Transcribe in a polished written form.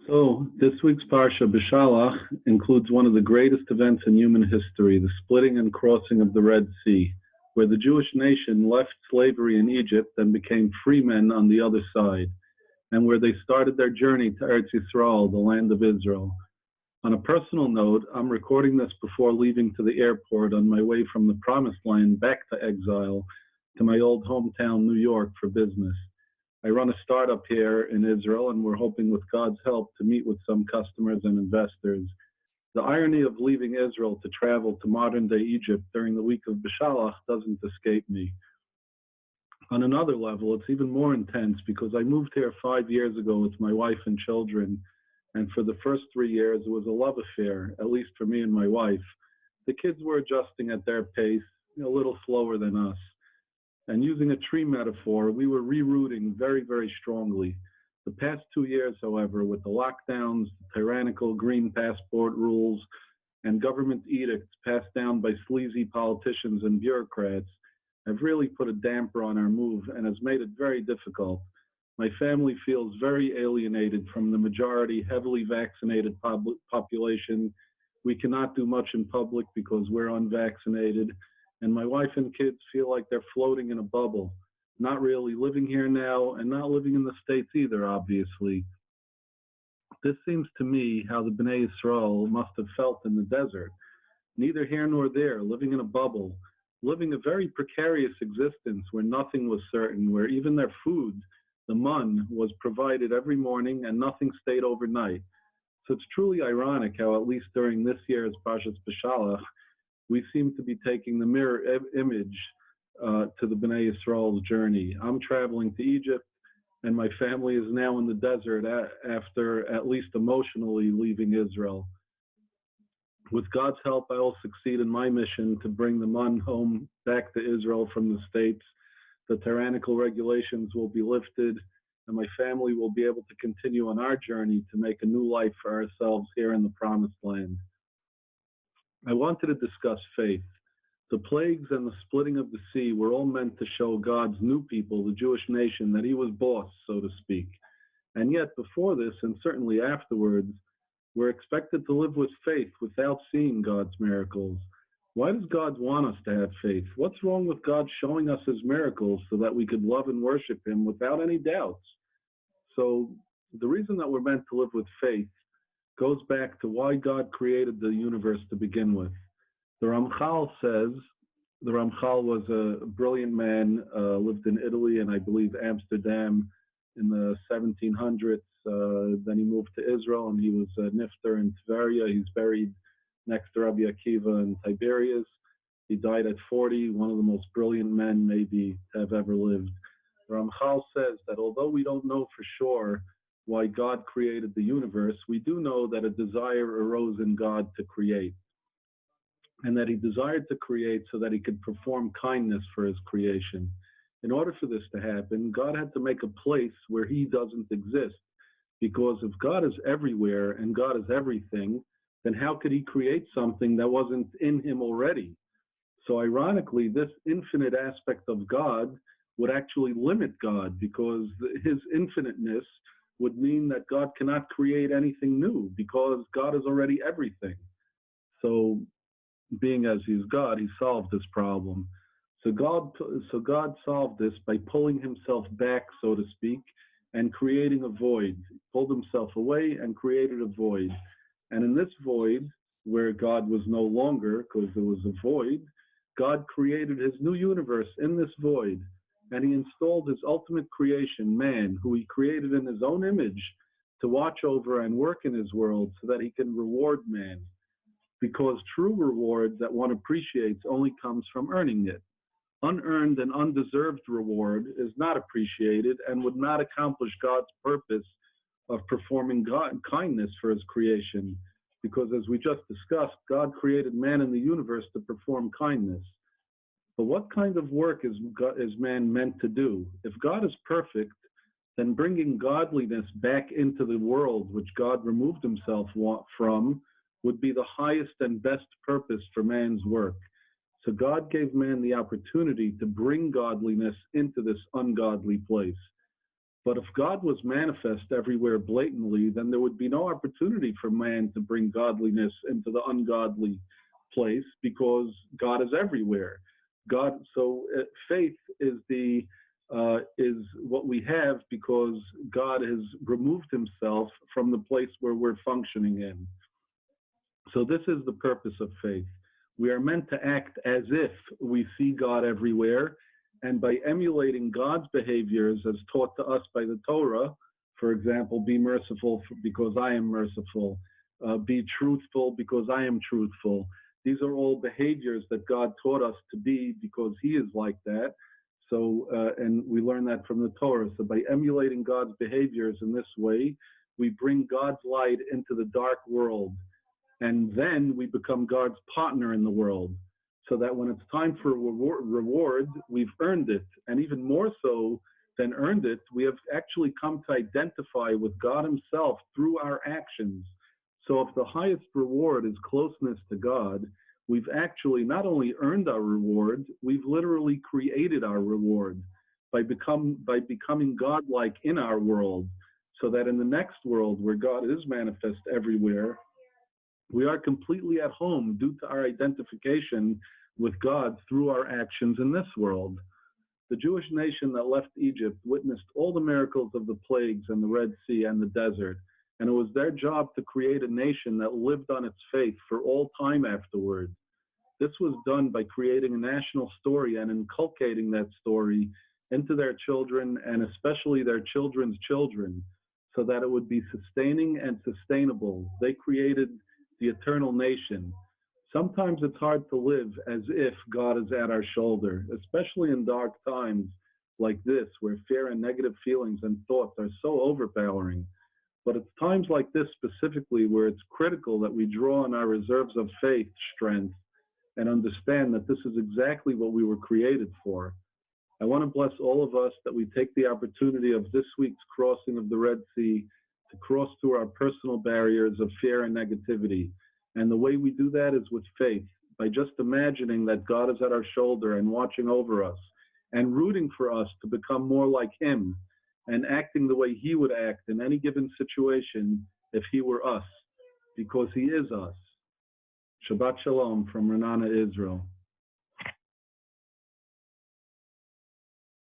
So, this week's Parshat Beshalach includes one of the greatest events in human history, the splitting and crossing of the Red Sea, where the Jewish nation left slavery in Egypt and became free men on the other side, and where they started their journey to Eretz Yisrael, the land of Israel. On a personal note, I'm recording this before leaving to the airport on my way from the Promised Land back to exile to my old hometown, New York, for business. I run a startup here in Israel, and we're hoping with God's help to meet with some customers and investors. The irony of leaving Israel to travel to modern-day Egypt during the week of Beshalach doesn't escape me. On another level, it's even more intense because I moved here 5 years ago with my wife and children, and for the first 3 years, it was a love affair, at least for me and my wife. The kids were adjusting at their pace, a little slower than us. And using a tree metaphor, we were rerouting very, very strongly. The past 2 years, however, with the lockdowns, the tyrannical green passport rules, and government edicts passed down by sleazy politicians and bureaucrats, have really put a damper on our move and has made it very difficult. My family feels very alienated from the majority heavily vaccinated population. We cannot do much in public because we're unvaccinated. And my wife and kids feel like they're floating in a bubble, not really living here now and not living in the States either, obviously. This seems to me how the Bnei Yisrael must have felt in the desert, neither here nor there, living in a bubble, living a very precarious existence where nothing was certain, where even their food, the mun, was provided every morning and nothing stayed overnight. So it's truly ironic how, at least during this year's Parshat Beshalach, we seem to be taking the mirror image to the Bnei Yisrael's journey. I'm traveling to Egypt, and my family is now in the desert after at least emotionally leaving Israel. With God's help, I will succeed in my mission to bring the man home back to Israel from the States. The tyrannical regulations will be lifted, and my family will be able to continue on our journey to make a new life for ourselves here in the Promised Land. I wanted to discuss faith. The plagues and the splitting of the sea were all meant to show God's new people, the Jewish nation, that he was boss, so to speak. And yet, before this, and certainly afterwards, we're expected to live with faith without seeing God's miracles. Why does God want us to have faith? What's wrong with God showing us his miracles so that we could love and worship him without any doubts? So the reason that we're meant to live with faith goes back to why God created the universe to begin with. The Ramchal was a brilliant man, lived in Italy and I believe Amsterdam in the 1700s. Then he moved to Israel and he was a nifter in Tveria. He's buried next to Rabbi Akiva in Tiberias. He died at 40, one of the most brilliant men maybe to have ever lived. The Ramchal says that although we don't know for sure why God created the universe, we do know that a desire arose in God to create, and that he desired to create so that he could perform kindness for his creation. In order for this to happen, God had to make a place where he doesn't exist, because if God is everywhere and God is everything, then how could he create something that wasn't in him already? So ironically, this infinite aspect of God would actually limit God, because his infiniteness would mean that God cannot create anything new because God is already everything. So being as he's God, he solved this problem. So God solved this by pulling himself back, so to speak, and creating a void. He pulled himself away and created a void. And in this void, where God was no longer, because there was a void, God created his new universe in this void. And he installed his ultimate creation, man, who he created in his own image, to watch over and work in his world so that he can reward man. Because true reward that one appreciates only comes from earning it. Unearned and undeserved reward is not appreciated and would not accomplish God's purpose of performing kindness for his creation. Because as we just discussed, God created man in the universe to perform kindness. But what kind of work is man meant to do? If God is perfect, then bringing godliness back into the world which God removed himself from would be the highest and best purpose for man's work. So God gave man the opportunity to bring godliness into this ungodly place. But if God was manifest everywhere blatantly, then there would be no opportunity for man to bring godliness into the ungodly place because God is everywhere. Faith is what we have because God has removed himself from the place where we're functioning in. So this is the purpose of faith. We are meant to act as if we see God everywhere, and by emulating God's behaviors as taught to us by the Torah, for example, be merciful because I am merciful, be truthful because I am truthful. These are all behaviors that God taught us to be because he is like that. So, and we learn that from the Torah. So by emulating God's behaviors in this way, we bring God's light into the dark world. And then we become God's partner in the world, so that when it's time for reward, we've earned it. And even more so than earned it, we have actually come to identify with God himself through our actions. So if the highest reward is closeness to God, we've actually not only earned our reward, we've literally created our reward by becoming God-like in our world, so that in the next world where God is manifest everywhere, we are completely at home due to our identification with God through our actions in this world. The Jewish nation that left Egypt witnessed all the miracles of the plagues and the Red Sea and the desert, and it was their job to create a nation that lived on its faith for all time afterward. This was done by creating a national story and inculcating that story into their children and especially their children's children, so that it would be sustaining and sustainable. They created the eternal nation. Sometimes it's hard to live as if God is at our shoulder, especially in dark times like this, where fear and negative feelings and thoughts are so overpowering. But it's times like this specifically where it's critical that we draw on our reserves of faith, strength, and understand that this is exactly what we were created for. I want to bless all of us that we take the opportunity of this week's crossing of the Red Sea to cross through our personal barriers of fear and negativity. And the way we do that is with faith, by just imagining that God is at our shoulder and watching over us and rooting for us to become more like him and acting the way he would act in any given situation if he were us, because he is us. Shabbat Shalom from Renana, Israel.